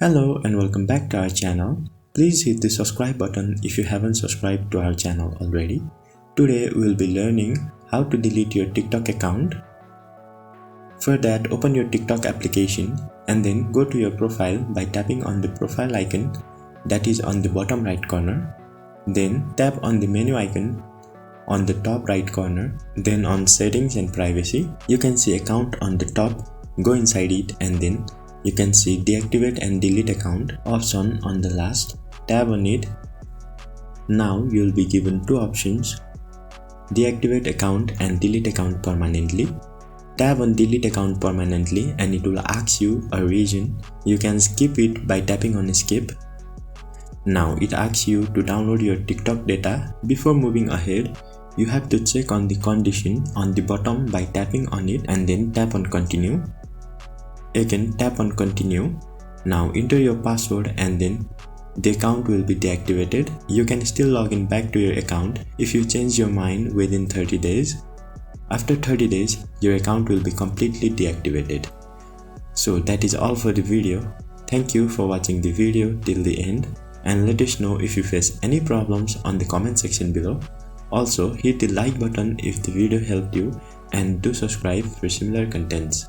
Hello and welcome back to our channel. Please hit the subscribe button if you haven't subscribed to our channel already. Today we will be learning how to delete your TikTok account. For that, open your TikTok application and then go to your profile by tapping on the profile icon that is on the bottom right corner. Then tap on the menu icon on the top right corner. Then on settings and privacy, you can see account on the top. Go inside it and then you can see deactivate and delete account option on the last. Tap on it. Now you will be given two options: deactivate account and delete account permanently. Tap on delete account permanently and it will ask you a reason. You can skip it by tapping on skip. Now it asks you to download your TikTok data. Before moving ahead, you have to check on the condition on the bottom by tapping on it and then tap on continue. Again, tap on continue. Now enter your password and then the account will be deactivated. You can still log in back to your account if you change your mind within 30 days. After 30 days, your account will be completely deactivated. So that is all for the video. Thank you for watching the video till the end and let us know if you face any problems on the comment section below. Also hit the like button if the video helped you and do subscribe for similar contents.